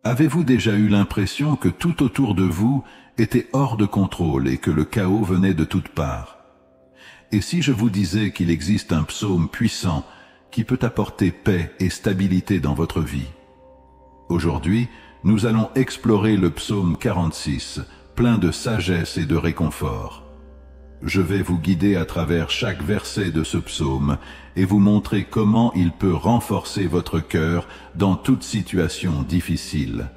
Avez-vous déjà eu l'impression que tout autour de vous était hors de contrôle et que le chaos venait de toutes parts? Et si je vous disais qu'il existe un psaume puissant qui peut apporter paix et stabilité dans votre vie? Aujourd'hui, nous allons explorer le psaume 46, plein de sagesse et de réconfort. Je vais vous guider à travers chaque verset de ce psaume et vous montrer comment il peut renforcer votre cœur dans toute situation difficile.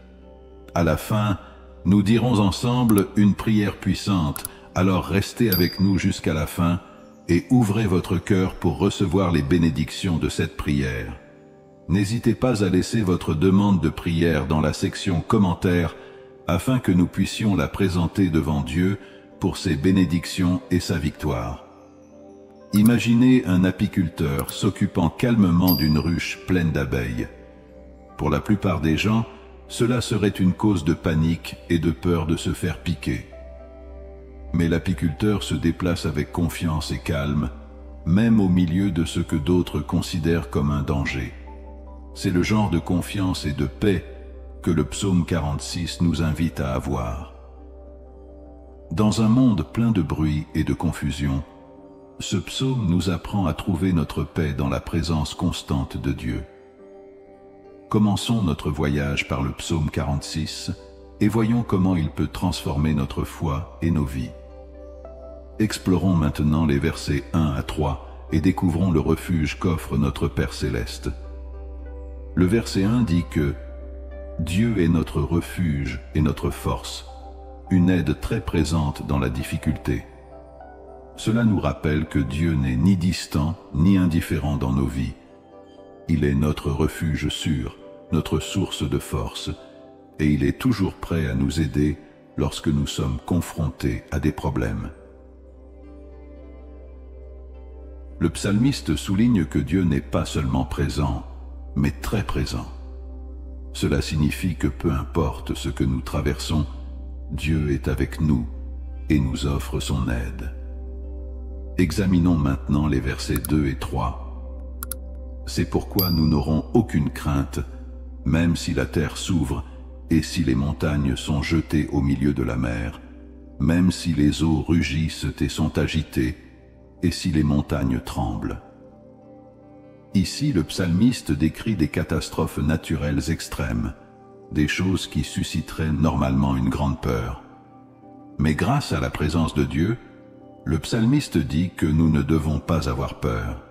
À la fin, nous dirons ensemble une prière puissante, alors restez avec nous jusqu'à la fin et ouvrez votre cœur pour recevoir les bénédictions de cette prière. N'hésitez pas à laisser votre demande de prière dans la section commentaires afin que nous puissions la présenter devant Dieu pour ses bénédictions et sa victoire. Imaginez un apiculteur s'occupant calmement d'une ruche pleine d'abeilles. Pour la plupart des gens, cela serait une cause de panique et de peur de se faire piquer. Mais l'apiculteur se déplace avec confiance et calme, même au milieu de ce que d'autres considèrent comme un danger. C'est le genre de confiance et de paix que le psaume 46 nous invite à avoir. Dans un monde plein de bruit et de confusion, ce psaume nous apprend à trouver notre paix dans la présence constante de Dieu. Commençons notre voyage par le psaume 46 et voyons comment il peut transformer notre foi et nos vies. Explorons maintenant les versets 1 à 3 et découvrons le refuge qu'offre notre Père Céleste. Le verset 1 dit que « Dieu est notre refuge et notre force ». Une aide très présente dans la difficulté. Cela nous rappelle que Dieu n'est ni distant ni indifférent dans nos vies. Il est notre refuge sûr, notre source de force, et il est toujours prêt à nous aider lorsque nous sommes confrontés à des problèmes. Le psalmiste souligne que Dieu n'est pas seulement présent, mais très présent. Cela signifie que peu importe ce que nous traversons, Dieu est avec nous et nous offre son aide. Examinons maintenant les versets 2 et 3. C'est pourquoi nous n'aurons aucune crainte, même si la terre s'ouvre et si les montagnes sont jetées au milieu de la mer, même si les eaux rugissent et sont agitées, et si les montagnes tremblent. Ici, le psalmiste décrit des catastrophes naturelles extrêmes, des choses qui susciteraient normalement une grande peur. Mais grâce à la présence de Dieu, le psalmiste dit que nous ne devons pas avoir peur.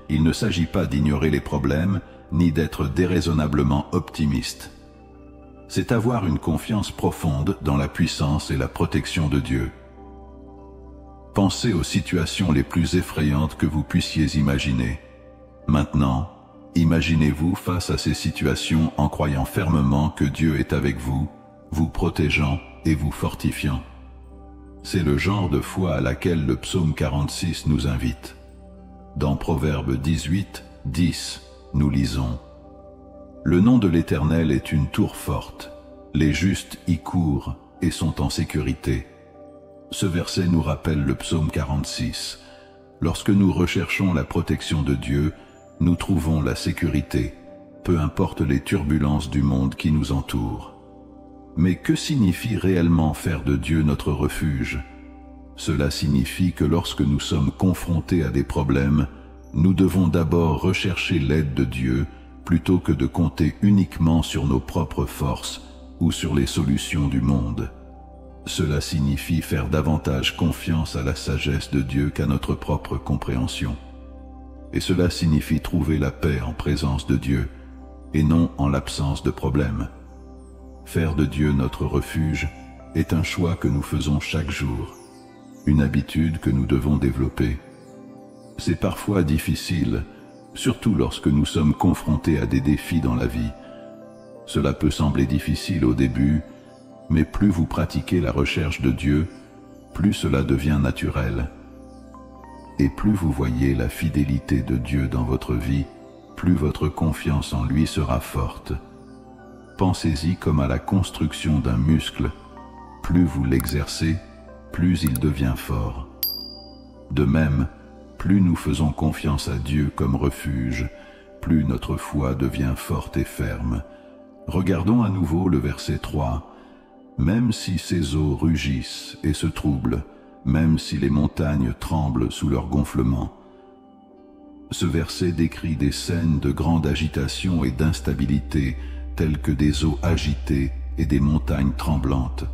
Il ne s'agit pas d'ignorer les problèmes, ni d'être déraisonnablement optimiste. C'est avoir une confiance profonde dans la puissance et la protection de Dieu. Pensez aux situations les plus effrayantes que vous puissiez imaginer. Maintenant, imaginez-vous face à ces situations en croyant fermement que Dieu est avec vous, vous protégeant et vous fortifiant. C'est le genre de foi à laquelle le psaume 46 nous invite. Dans Proverbe 18, 10, nous lisons « Le nom de l'Éternel est une tour forte, les justes y courent et sont en sécurité. » Ce verset nous rappelle le psaume 46. Lorsque nous recherchons la protection de Dieu, nous trouvons la sécurité, peu importe les turbulences du monde qui nous entoure. Mais que signifie réellement faire de Dieu notre refuge? Cela signifie que lorsque nous sommes confrontés à des problèmes, nous devons d'abord rechercher l'aide de Dieu plutôt que de compter uniquement sur nos propres forces ou sur les solutions du monde. Cela signifie faire davantage confiance à la sagesse de Dieu qu'à notre propre compréhension. Et cela signifie trouver la paix en présence de Dieu, et non en l'absence de problèmes. Faire de Dieu notre refuge est un choix que nous faisons chaque jour, une habitude que nous devons développer. C'est parfois difficile, surtout lorsque nous sommes confrontés à des défis dans la vie. Cela peut sembler difficile au début, mais plus vous pratiquez la recherche de Dieu, plus cela devient naturel. Et plus vous voyez la fidélité de Dieu dans votre vie, plus votre confiance en lui sera forte. Pensez-y comme à la construction d'un muscle. Plus vous l'exercez, plus il devient fort. De même, plus nous faisons confiance à Dieu comme refuge, plus notre foi devient forte et ferme, Regardons à nouveau le verset 3. Même si ces eaux rugissent et se troublent, même si les montagnes tremblent sous leur gonflement. Ce verset décrit des scènes de grande agitation et d'instabilité, telles que des eaux agitées et des montagnes tremblantes.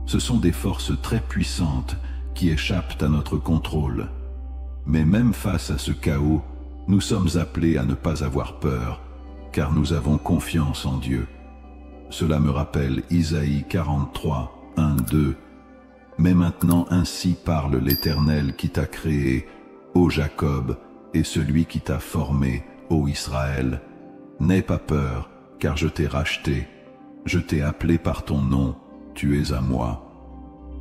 Ce sont des forces très puissantes qui échappent à notre contrôle. Mais même face à ce chaos, nous sommes appelés à ne pas avoir peur, car nous avons confiance en Dieu. Cela me rappelle Isaïe 43, 1, 2. « Mais maintenant ainsi parle l'Éternel qui t'a créé, ô Jacob, et celui qui t'a formé, ô Israël. N'aie pas peur, car je t'ai racheté. Je t'ai appelé par ton nom, tu es à moi.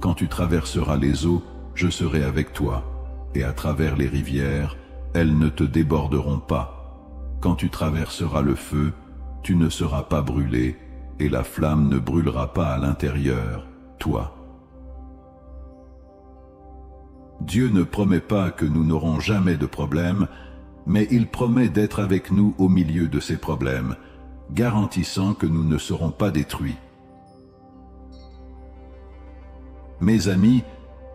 Quand tu traverseras les eaux, je serai avec toi, et à travers les rivières, elles ne te déborderont pas. Quand tu traverseras le feu, tu ne seras pas brûlé, et la flamme ne brûlera pas à l'intérieur, toi. » Dieu ne promet pas que nous n'aurons jamais de problèmes, mais il promet d'être avec nous au milieu de ces problèmes, garantissant que nous ne serons pas détruits. Mes amis,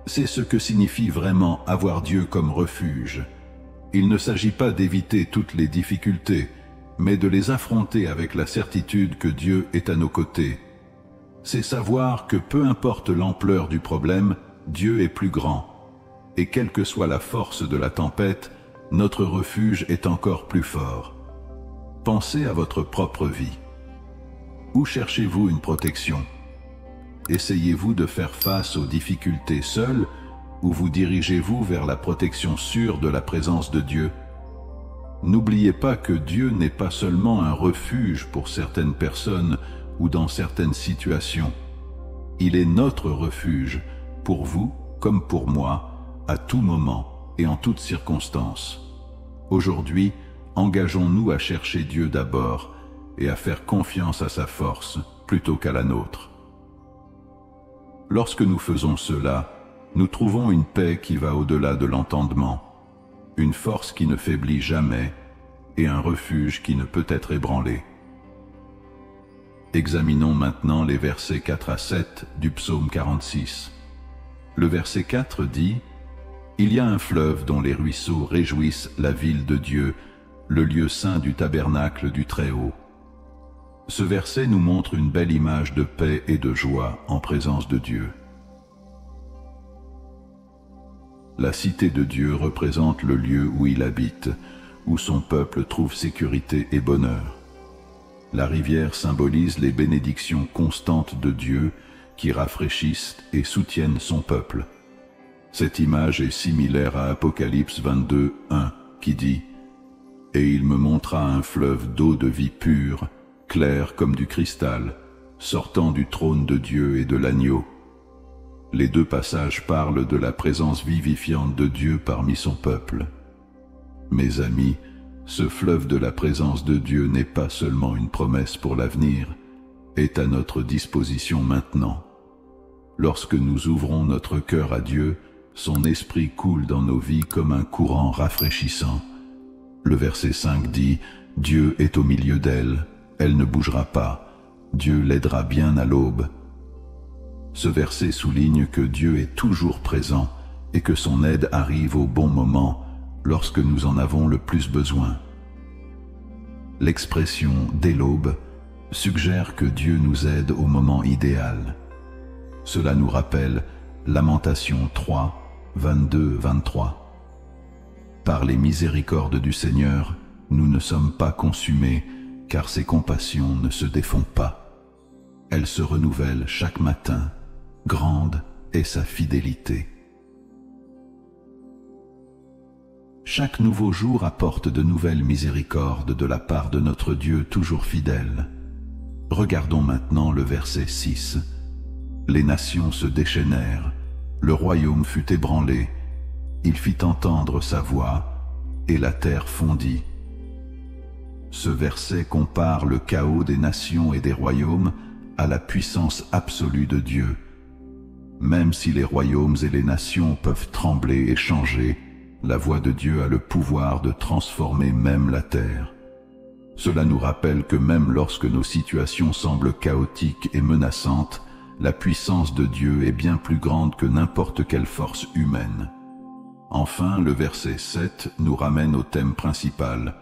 c'est ce que signifie vraiment avoir Dieu comme refuge. Il ne s'agit pas d'éviter toutes les difficultés, mais de les affronter avec la certitude que Dieu est à nos côtés. C'est savoir que peu importe l'ampleur du problème, Dieu est plus grand. Et quelle que soit la force de la tempête, notre refuge est encore plus fort. Pensez à votre propre vie. Où cherchez-vous une protection? Essayez-vous de faire face aux difficultés seul, ou vous dirigez-vous vers la protection sûre de la présence de Dieu? N'oubliez pas que Dieu n'est pas seulement un refuge pour certaines personnes ou dans certaines situations. Il est notre refuge, pour vous comme pour moi, à tout moment et en toutes circonstances. Aujourd'hui, engageons-nous à chercher Dieu d'abord et à faire confiance à sa force plutôt qu'à la nôtre. Lorsque nous faisons cela, nous trouvons une paix qui va au-delà de l'entendement, une force qui ne faiblit jamais et un refuge qui ne peut être ébranlé. Examinons maintenant les versets 4 à 7 du psaume 46. Le verset 4 dit « Il y a un fleuve dont les ruisseaux réjouissent la ville de Dieu, le lieu saint du tabernacle du Très-Haut. » Ce verset nous montre une belle image de paix et de joie en présence de Dieu. La cité de Dieu représente le lieu où il habite, où son peuple trouve sécurité et bonheur. La rivière symbolise les bénédictions constantes de Dieu qui rafraîchissent et soutiennent son peuple. Cette image est similaire à Apocalypse 22, 1, qui dit « Et il me montra un fleuve d'eau de vie pure, clair comme du cristal, sortant du trône de Dieu et de l'agneau. » Les deux passages parlent de la présence vivifiante de Dieu parmi son peuple. Mes amis, ce fleuve de la présence de Dieu n'est pas seulement une promesse pour l'avenir, est à notre disposition maintenant. Lorsque nous ouvrons notre cœur à Dieu, son esprit coule dans nos vies comme un courant rafraîchissant. Le verset 5 dit « Dieu est au milieu d'elle, elle ne bougera pas, Dieu l'aidera bien à l'aube. » Ce verset souligne que Dieu est toujours présent et que son aide arrive au bon moment lorsque nous en avons le plus besoin. L'expression « dès l'aube » suggère que Dieu nous aide au moment idéal. Cela nous rappelle Lamentations 3, 22-23. Par les miséricordes du Seigneur, nous ne sommes pas consumés, car ses compassions ne se défont pas. Elles se renouvellent chaque matin, grande est sa fidélité. Chaque nouveau jour apporte de nouvelles miséricordes de la part de notre Dieu toujours fidèle. Regardons maintenant le verset 6. Les nations se déchaînèrent, le royaume fut ébranlé, il fit entendre sa voix, et la terre fondit. Ce verset compare le chaos des nations et des royaumes à la puissance absolue de Dieu. Même si les royaumes et les nations peuvent trembler et changer, la voix de Dieu a le pouvoir de transformer même la terre. Cela nous rappelle que même lorsque nos situations semblent chaotiques et menaçantes, la puissance de Dieu est bien plus grande que n'importe quelle force humaine. Enfin, le verset 7 nous ramène au thème principal.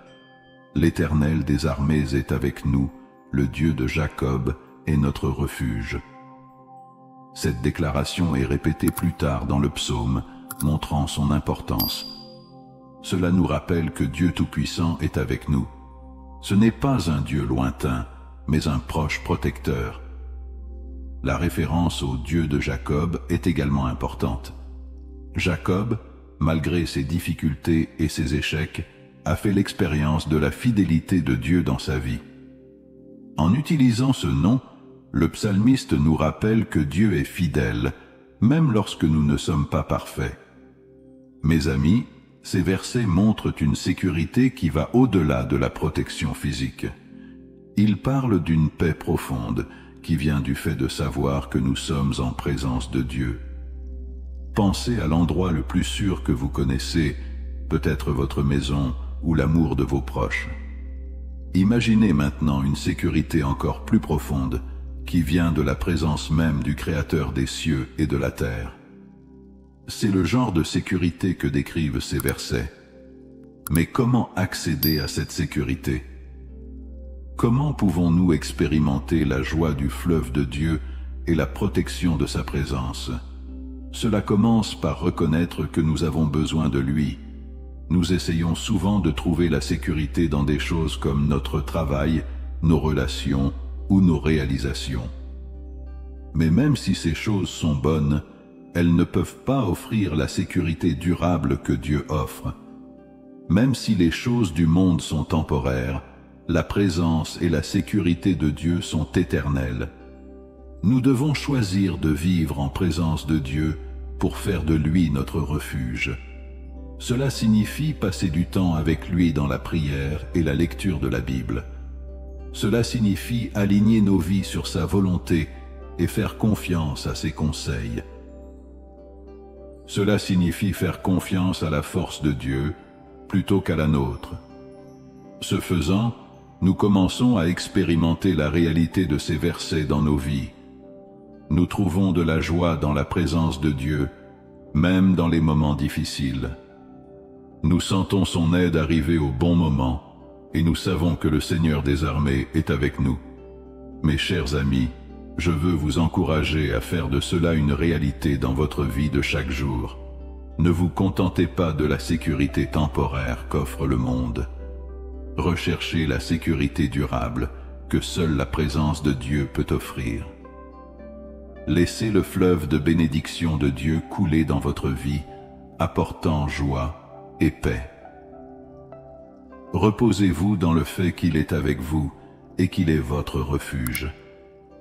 L'Éternel des armées est avec nous, le Dieu de Jacob est notre refuge. Cette déclaration est répétée plus tard dans le psaume, montrant son importance. Cela nous rappelle que Dieu Tout-Puissant est avec nous. Ce n'est pas un Dieu lointain, mais un proche protecteur. La référence au Dieu de Jacob est également importante. Jacob, malgré ses difficultés et ses échecs, a fait l'expérience de la fidélité de Dieu dans sa vie. En utilisant ce nom, le psalmiste nous rappelle que Dieu est fidèle, même lorsque nous ne sommes pas parfaits. Mes amis, ces versets montrent une sécurité qui va au-delà de la protection physique. Ils parlent d'une paix profonde qui vient du fait de savoir que nous sommes en présence de Dieu. Pensez à l'endroit le plus sûr que vous connaissez, peut-être votre maison ou l'amour de vos proches. Imaginez maintenant une sécurité encore plus profonde qui vient de la présence même du Créateur des cieux et de la terre. C'est le genre de sécurité que décrivent ces versets. Mais comment accéder à cette sécurité? Comment pouvons-nous expérimenter la joie du fleuve de Dieu et la protection de sa présence? Cela commence par reconnaître que nous avons besoin de lui. Nous essayons souvent de trouver la sécurité dans des choses comme notre travail, nos relations ou nos réalisations. Mais même si ces choses sont bonnes, elles ne peuvent pas offrir la sécurité durable que Dieu offre. Même si les choses du monde sont temporaires, la présence et la sécurité de Dieu sont éternelles. Nous devons choisir de vivre en présence de Dieu pour faire de lui notre refuge. Cela signifie passer du temps avec lui dans la prière et la lecture de la Bible. Cela signifie aligner nos vies sur sa volonté et faire confiance à ses conseils. Cela signifie faire confiance à la force de Dieu plutôt qu'à la nôtre. Ce faisant, nous commençons à expérimenter la réalité de ces versets dans nos vies. Nous trouvons de la joie dans la présence de Dieu, même dans les moments difficiles. Nous sentons son aide arriver au bon moment, et nous savons que le Seigneur des armées est avec nous. Mes chers amis, je veux vous encourager à faire de cela une réalité dans votre vie de chaque jour. Ne vous contentez pas de la sécurité temporaire qu'offre le monde. Recherchez la sécurité durable que seule la présence de Dieu peut offrir. Laissez le fleuve de bénédiction de Dieu couler dans votre vie, apportant joie et paix. Reposez-vous dans le fait qu'il est avec vous et qu'il est votre refuge.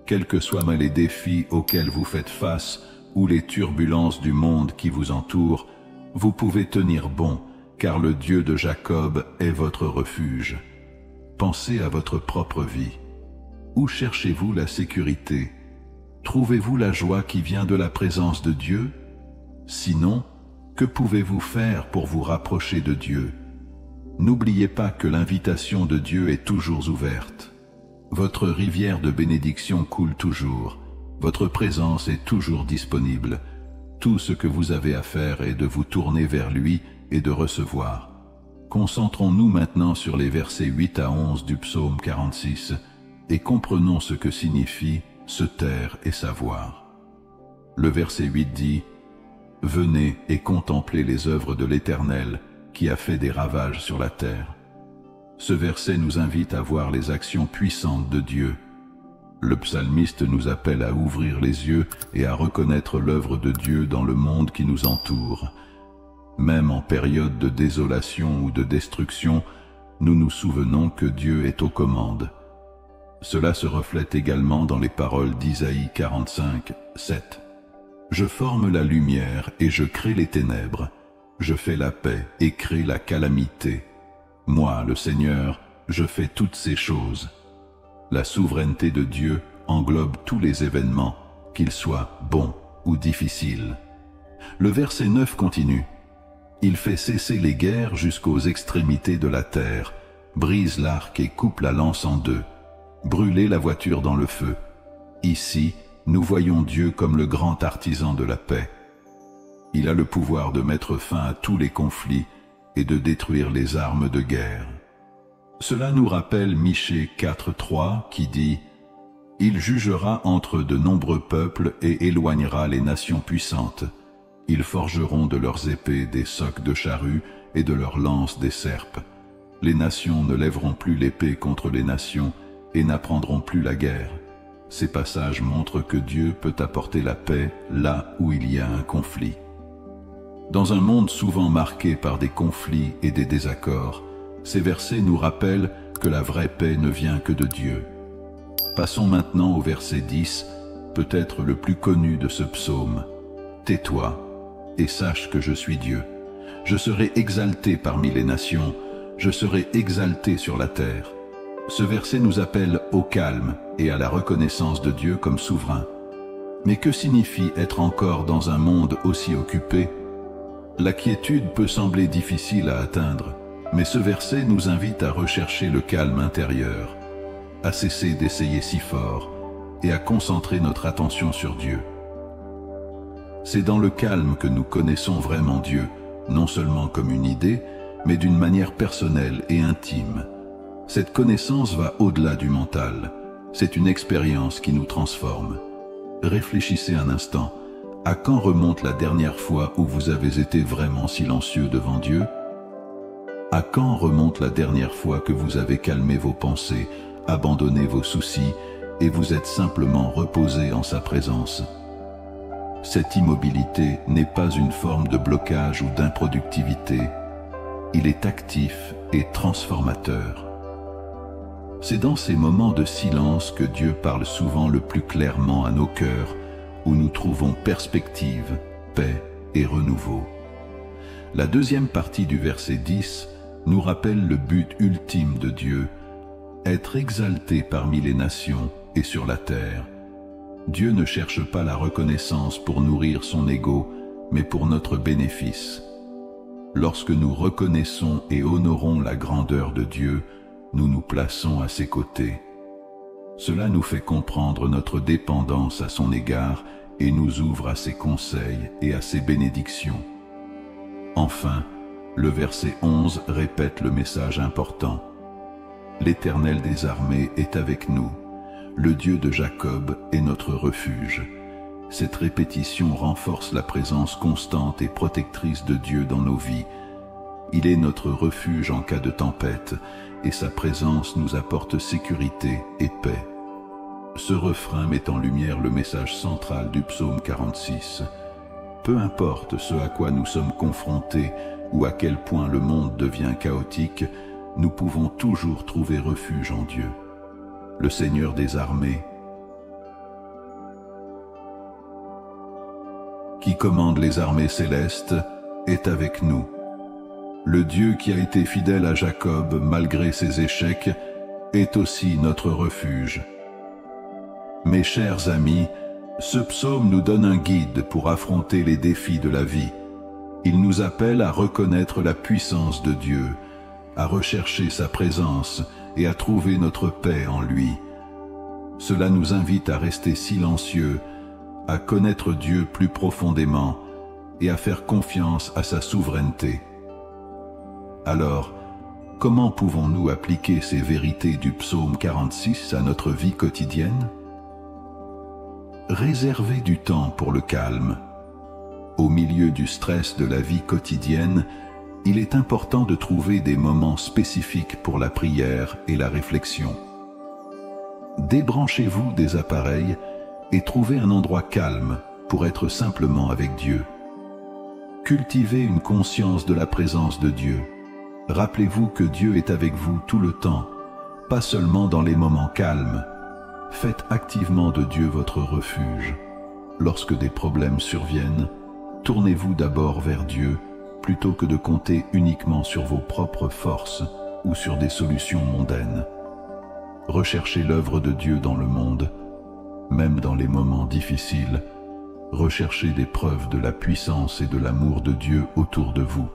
Quels que soient les défis auxquels vous faites face ou les turbulences du monde qui vous entoure, vous pouvez tenir bon, car le Dieu de Jacob est votre refuge. Pensez à votre propre vie. Où cherchez-vous la sécurité? Trouvez-vous la joie qui vient de la présence de Dieu? Sinon, que pouvez-vous faire pour vous rapprocher de Dieu? N'oubliez pas que l'invitation de Dieu est toujours ouverte. Votre rivière de bénédiction coule toujours. Votre présence est toujours disponible. Tout ce que vous avez à faire est de vous tourner vers lui et de recevoir. Concentrons-nous maintenant sur les versets 8 à 11 du psaume 46 et comprenons ce que signifie se taire et savoir. Le verset 8 dit « Venez et contemplez les œuvres de l'Éternel qui a fait des ravages sur la terre. » Ce verset nous invite à voir les actions puissantes de Dieu. Le psalmiste nous appelle à ouvrir les yeux et à reconnaître l'œuvre de Dieu dans le monde qui nous entoure. Même en période de désolation ou de destruction, nous nous souvenons que Dieu est aux commandes. Cela se reflète également dans les paroles d'Isaïe 45, 7. « Je forme la lumière et je crée les ténèbres. Je fais la paix et crée la calamité. Moi, le Seigneur, je fais toutes ces choses. » La souveraineté de Dieu englobe tous les événements, qu'ils soient bons ou difficiles. Le verset 9 continue. « Il fait cesser les guerres jusqu'aux extrémités de la terre. brise l'arc et coupe la lance en deux. Brûlez la voiture dans le feu. Ici, nous voyons Dieu comme le grand artisan de la paix. Il a le pouvoir de mettre fin à tous les conflits et de détruire les armes de guerre. Cela nous rappelle Michée 4.3 qui dit « Il jugera entre de nombreux peuples et éloignera les nations puissantes. Ils forgeront de leurs épées des socs de charrues et de leurs lances des serpes. Les nations ne lèveront plus l'épée contre les nations et n'apprendront plus la guerre. » Ces passages montrent que Dieu peut apporter la paix là où il y a un conflit. Dans un monde souvent marqué par des conflits et des désaccords, ces versets nous rappellent que la vraie paix ne vient que de Dieu. Passons maintenant au verset 10, peut-être le plus connu de ce psaume. « Tais-toi et sache que je suis Dieu. Je serai exalté parmi les nations, je serai exalté sur la terre. » Ce verset nous appelle au calme et à la reconnaissance de Dieu comme souverain. Mais que signifie être encore dans un monde aussi occupé? La quiétude peut sembler difficile à atteindre, mais ce verset nous invite à rechercher le calme intérieur, à cesser d'essayer si fort et à concentrer notre attention sur Dieu. C'est dans le calme que nous connaissons vraiment Dieu, non seulement comme une idée, mais d'une manière personnelle et intime. Cette connaissance va au-delà du mental. C'est une expérience qui nous transforme. Réfléchissez un instant. À quand remonte la dernière fois où vous avez été vraiment silencieux devant Dieu? À quand remonte la dernière fois que vous avez calmé vos pensées, abandonné vos soucis et vous êtes simplement reposé en sa présence? Cette immobilité n'est pas une forme de blocage ou d'improductivité. Il est actif et transformateur. C'est dans ces moments de silence que Dieu parle souvent le plus clairement à nos cœurs, où nous trouvons perspective, paix et renouveau. La deuxième partie du verset 10 nous rappelle le but ultime de Dieu, être exalté parmi les nations et sur la terre. Dieu ne cherche pas la reconnaissance pour nourrir son ego, mais pour notre bénéfice. Lorsque nous reconnaissons et honorons la grandeur de Dieu, nous nous plaçons à ses côtés. Cela nous fait comprendre notre dépendance à son égard et nous ouvre à ses conseils et à ses bénédictions. Enfin, le verset 11 répète le message important. L'Éternel des armées est avec nous. Le Dieu de Jacob est notre refuge. Cette répétition renforce la présence constante et protectrice de Dieu dans nos vies. Il est notre refuge en cas de tempête, et sa présence nous apporte sécurité et paix. Ce refrain met en lumière le message central du psaume 46. Peu importe ce à quoi nous sommes confrontés ou à quel point le monde devient chaotique, nous pouvons toujours trouver refuge en Dieu. Le Seigneur des armées, qui commande les armées célestes, est avec nous. Le Dieu qui a été fidèle à Jacob malgré ses échecs est aussi notre refuge. Mes chers amis, ce psaume nous donne un guide pour affronter les défis de la vie. Il nous appelle à reconnaître la puissance de Dieu, à rechercher sa présence et à trouver notre paix en lui. Cela nous invite à rester silencieux, à connaître Dieu plus profondément et à faire confiance à sa souveraineté. Alors, comment pouvons-nous appliquer ces vérités du psaume 46 à notre vie quotidienne? Réservez du temps pour le calme. Au milieu du stress de la vie quotidienne, il est important de trouver des moments spécifiques pour la prière et la réflexion. Débranchez-vous des appareils et trouvez un endroit calme pour être simplement avec Dieu. Cultivez une conscience de la présence de Dieu. Rappelez-vous que Dieu est avec vous tout le temps, pas seulement dans les moments calmes. Faites activement de Dieu votre refuge. Lorsque des problèmes surviennent, tournez-vous d'abord vers Dieu plutôt que de compter uniquement sur vos propres forces ou sur des solutions mondaines. Recherchez l'œuvre de Dieu dans le monde, même dans les moments difficiles. Recherchez des preuves de la puissance et de l'amour de Dieu autour de vous.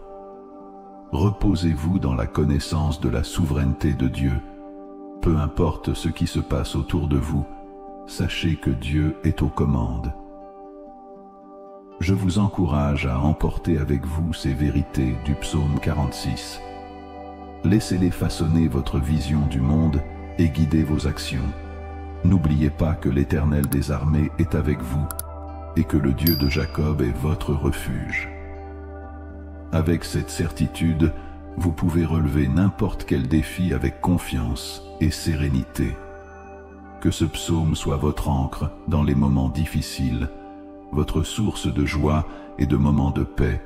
Reposez-vous dans la connaissance de la souveraineté de Dieu. Peu importe ce qui se passe autour de vous, sachez que Dieu est aux commandes. Je vous encourage à emporter avec vous ces vérités du psaume 46. Laissez-les façonner votre vision du monde et guider vos actions. N'oubliez pas que l'Éternel des armées est avec vous et que le Dieu de Jacob est votre refuge. Avec cette certitude, vous pouvez relever n'importe quel défi avec confiance et sérénité. Que ce psaume soit votre ancre dans les moments difficiles, votre source de joie et de moments de paix,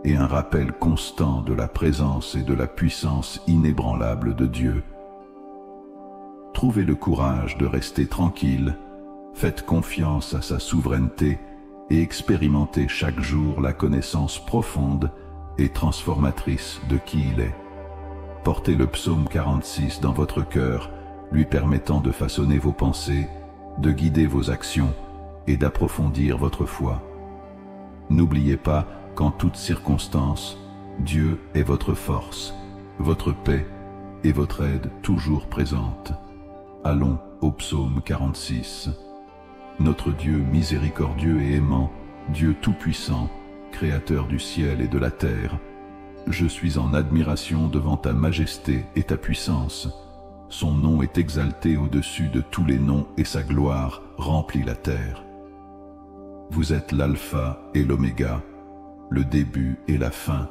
et un rappel constant de la présence et de la puissance inébranlable de Dieu. Trouvez le courage de rester tranquille, faites confiance à sa souveraineté et expérimentez chaque jour la connaissance profonde et transformatrice de qui il est. Portez le psaume 46 dans votre cœur, lui permettant de façonner vos pensées, de guider vos actions et d'approfondir votre foi. N'oubliez pas qu'en toutes circonstances, Dieu est votre force, votre paix et votre aide toujours présente. Allons au psaume 46. Notre Dieu miséricordieux et aimant, Dieu tout-puissant, Créateur du ciel et de la terre, je suis en admiration devant ta majesté et ta puissance. Son nom est exalté au-dessus de tous les noms et sa gloire remplit la terre. Vous êtes l'alpha et l'oméga, le début et la fin,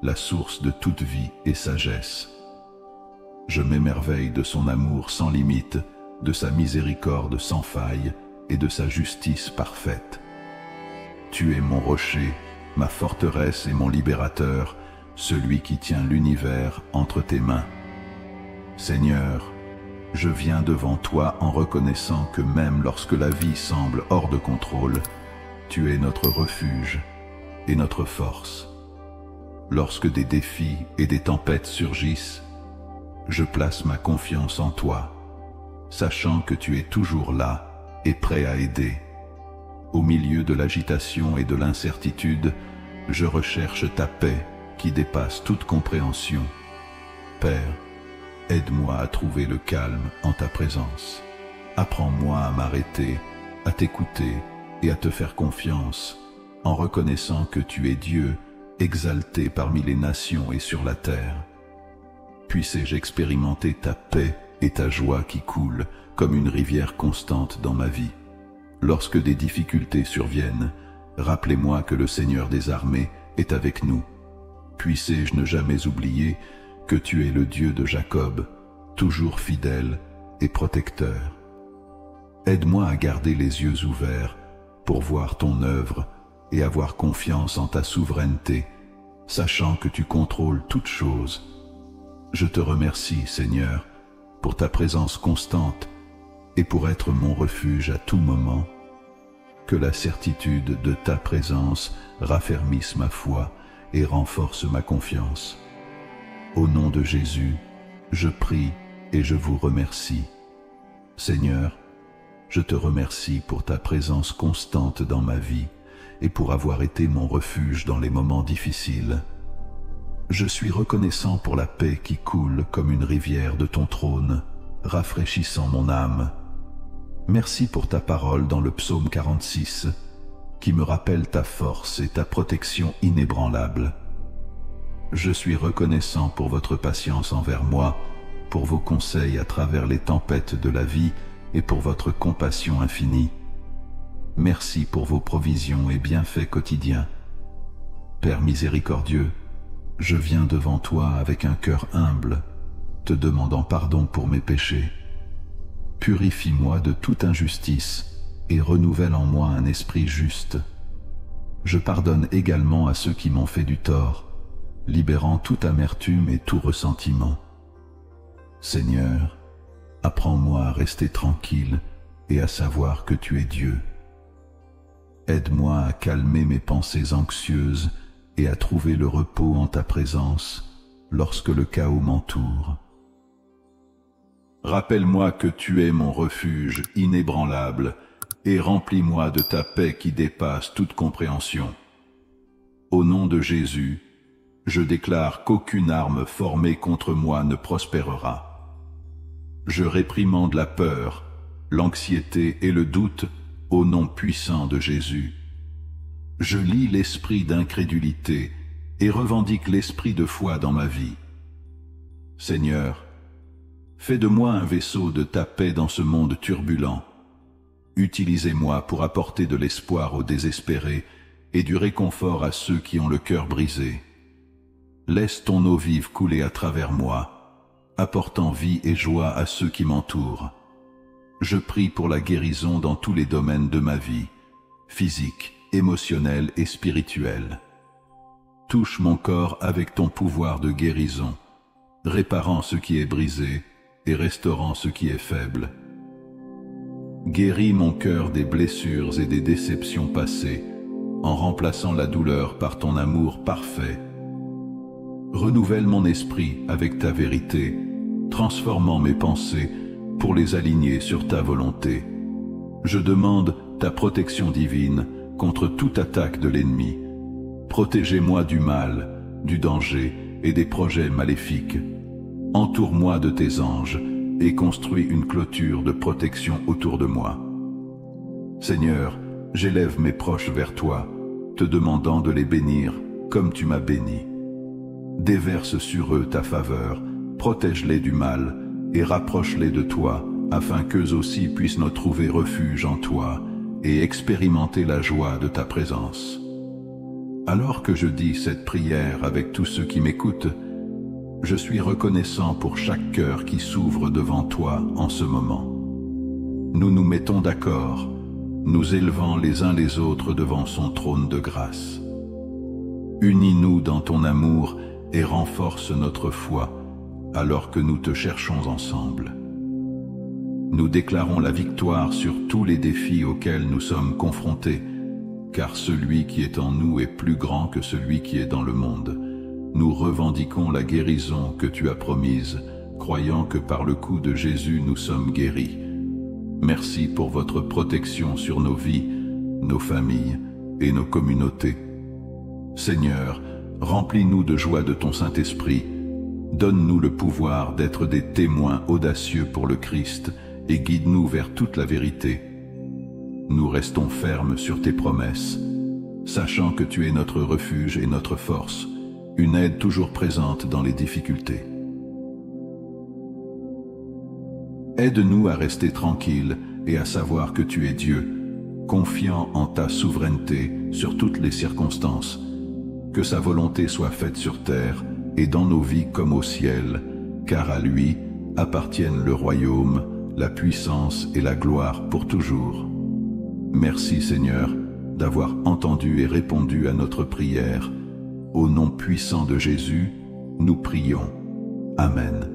la source de toute vie et sagesse. Je m'émerveille de son amour sans limite, de sa miséricorde sans faille et de sa justice parfaite. Tu es mon rocher, ma forteresse et mon libérateur, celui qui tient l'univers entre tes mains. Seigneur, je viens devant toi en reconnaissant que même lorsque la vie semble hors de contrôle, tu es notre refuge et notre force. Lorsque des défis et des tempêtes surgissent, je place ma confiance en toi, sachant que tu es toujours là et prêt à aider. Au milieu de l'agitation et de l'incertitude, je recherche ta paix qui dépasse toute compréhension. Père, aide-moi à trouver le calme en ta présence. Apprends-moi à m'arrêter, à t'écouter et à te faire confiance, en reconnaissant que tu es Dieu, exalté parmi les nations et sur la terre. Puissé-je expérimenter ta paix et ta joie qui coulent comme une rivière constante dans ma vie. Lorsque des difficultés surviennent, rappelez-moi que le Seigneur des armées est avec nous. Puissé-je ne jamais oublier que tu es le Dieu de Jacob, toujours fidèle et protecteur. Aide-moi à garder les yeux ouverts pour voir ton œuvre et avoir confiance en ta souveraineté, sachant que tu contrôles toutes choses. Je te remercie, Seigneur, pour ta présence constante et pour être mon refuge à tout moment. Que la certitude de ta présence raffermisse ma foi et renforce ma confiance. Au nom de Jésus, je prie et je vous remercie. Seigneur, je te remercie pour ta présence constante dans ma vie et pour avoir été mon refuge dans les moments difficiles. Je suis reconnaissant pour la paix qui coule comme une rivière de ton trône, rafraîchissant mon âme. Merci pour ta parole dans le psaume 46, qui me rappelle ta force et ta protection inébranlable. Je suis reconnaissant pour votre patience envers moi, pour vos conseils à travers les tempêtes de la vie et pour votre compassion infinie. Merci pour vos provisions et bienfaits quotidiens. Père miséricordieux, je viens devant toi avec un cœur humble, te demandant pardon pour mes péchés. Purifie-moi de toute injustice et renouvelle en moi un esprit juste. Je pardonne également à ceux qui m'ont fait du tort, libérant toute amertume et tout ressentiment. Seigneur, apprends-moi à rester tranquille et à savoir que tu es Dieu. Aide-moi à calmer mes pensées anxieuses et à trouver le repos en ta présence lorsque le chaos m'entoure. Rappelle-moi que tu es mon refuge inébranlable et remplis-moi de ta paix qui dépasse toute compréhension. Au nom de Jésus, Je déclare qu'aucune arme formée contre moi ne prospérera. Je réprimande la peur, l'anxiété et le doute au nom puissant de Jésus. Je lie l'esprit d'incrédulité et revendique l'esprit de foi dans ma vie. Seigneur, fais de moi un vaisseau de ta paix dans ce monde turbulent. Utilisez-moi pour apporter de l'espoir aux désespérés et du réconfort à ceux qui ont le cœur brisé. Laisse ton eau vive couler à travers moi, apportant vie et joie à ceux qui m'entourent. Je prie pour la guérison dans tous les domaines de ma vie, physique, émotionnel et spirituel. Touche mon corps avec ton pouvoir de guérison, réparant ce qui est brisé et restaurant ce qui est faible. Guéris mon cœur des blessures et des déceptions passées, en remplaçant la douleur par ton amour parfait. Renouvelle mon esprit avec ta vérité, transformant mes pensées pour les aligner sur ta volonté. Je demande ta protection divine contre toute attaque de l'ennemi. Protégez-moi du mal, du danger et des projets maléfiques. Entoure-moi de tes anges et construis une clôture de protection autour de moi. Seigneur, j'élève mes proches vers toi, te demandant de les bénir comme tu m'as béni. Déverse sur eux ta faveur, protège-les du mal et rapproche-les de toi, afin qu'eux aussi puissent nous trouver refuge en toi et expérimenter la joie de ta présence. Alors que je dis cette prière avec tous ceux qui m'écoutent, je suis reconnaissant pour chaque cœur qui s'ouvre devant toi en ce moment. Nous nous mettons d'accord, nous élevant les uns les autres devant son trône de grâce. Unis-nous dans ton amour et renforce notre foi, alors que nous te cherchons ensemble. Nous déclarons la victoire sur tous les défis auxquels nous sommes confrontés, car celui qui est en nous est plus grand que celui qui est dans le monde. Nous revendiquons la guérison que tu as promise, croyant que par le coup de Jésus nous sommes guéris. Merci pour votre protection sur nos vies, nos familles et nos communautés. Seigneur, remplis-nous de joie de ton Saint-Esprit. Donne-nous le pouvoir d'être des témoins audacieux pour le Christ et guide-nous vers toute la vérité. Nous restons fermes sur tes promesses, sachant que tu es notre refuge et notre force, une aide toujours présente dans les difficultés. Aide-nous à rester tranquilles et à savoir que tu es Dieu, confiant en ta souveraineté sur toutes les circonstances. Que sa volonté soit faite sur terre et dans nos vies comme au ciel, car à lui appartiennent le royaume, la puissance et la gloire pour toujours. Merci Seigneur d'avoir entendu et répondu à notre prière. Au nom puissant de Jésus, nous prions. Amen.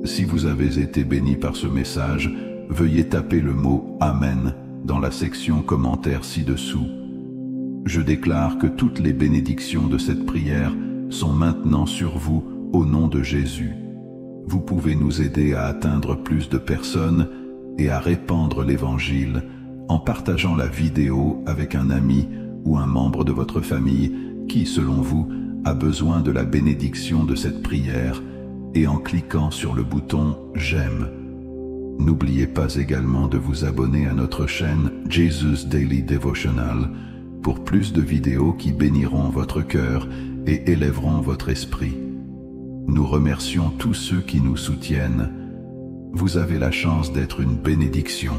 Si vous avez été béni par ce message, veuillez taper le mot « Amen » dans la section commentaires ci-dessous. Je déclare que toutes les bénédictions de cette prière sont maintenant sur vous au nom de Jésus. Vous pouvez nous aider à atteindre plus de personnes et à répandre l'Évangile en partageant la vidéo avec un ami ou un membre de votre famille qui, selon vous, a besoin de la bénédiction de cette prière et en cliquant sur le bouton « J'aime ». N'oubliez pas également de vous abonner à notre chaîne Jesus Daily Devotional pour plus de vidéos qui béniront votre cœur et élèveront votre esprit. Nous remercions tous ceux qui nous soutiennent. Vous avez la chance d'être une bénédiction.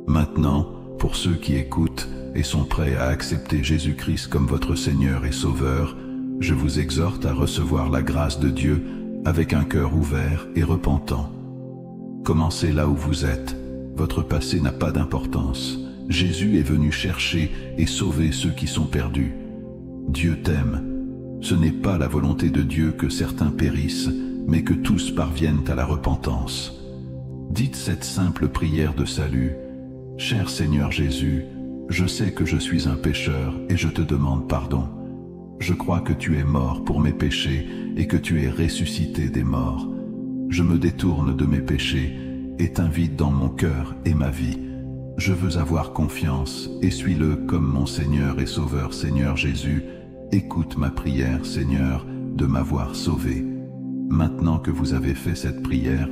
Maintenant, pour ceux qui écoutent et sont prêts à accepter Jésus-Christ comme votre Seigneur et Sauveur, je vous exhorte à recevoir la grâce de Dieu avec un cœur ouvert et repentant. Commencez là où vous êtes. Votre passé n'a pas d'importance. Jésus est venu chercher et sauver ceux qui sont perdus. Dieu t'aime. Ce n'est pas la volonté de Dieu que certains périssent, mais que tous parviennent à la repentance. Dites cette simple prière de salut. Cher Seigneur Jésus, je sais que je suis un pécheur et je te demande pardon. Je crois que tu es mort pour mes péchés et que tu es ressuscité des morts. Je me détourne de mes péchés et t'invite dans mon cœur et ma vie. Je veux avoir confiance et suis-le comme mon Seigneur et Sauveur Seigneur Jésus. Écoute ma prière, Seigneur, de m'avoir sauvé. Maintenant que vous avez fait cette prière,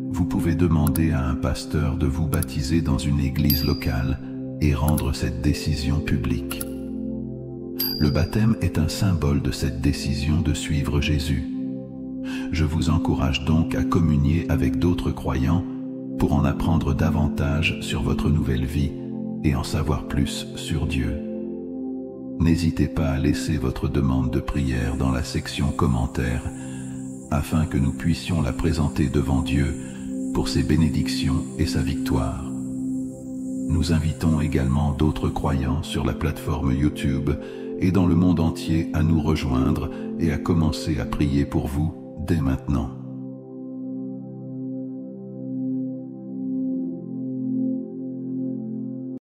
vous pouvez demander à un pasteur de vous baptiser dans une église locale et rendre cette décision publique. Le baptême est un symbole de cette décision de suivre Jésus. Je vous encourage donc à communier avec d'autres croyants pour en apprendre davantage sur votre nouvelle vie et en savoir plus sur Dieu. N'hésitez pas à laisser votre demande de prière dans la section commentaires afin que nous puissions la présenter devant Dieu pour ses bénédictions et sa victoire. Nous invitons également d'autres croyants sur la plateforme YouTube et dans le monde entier à nous rejoindre et à commencer à prier pour vous dès maintenant.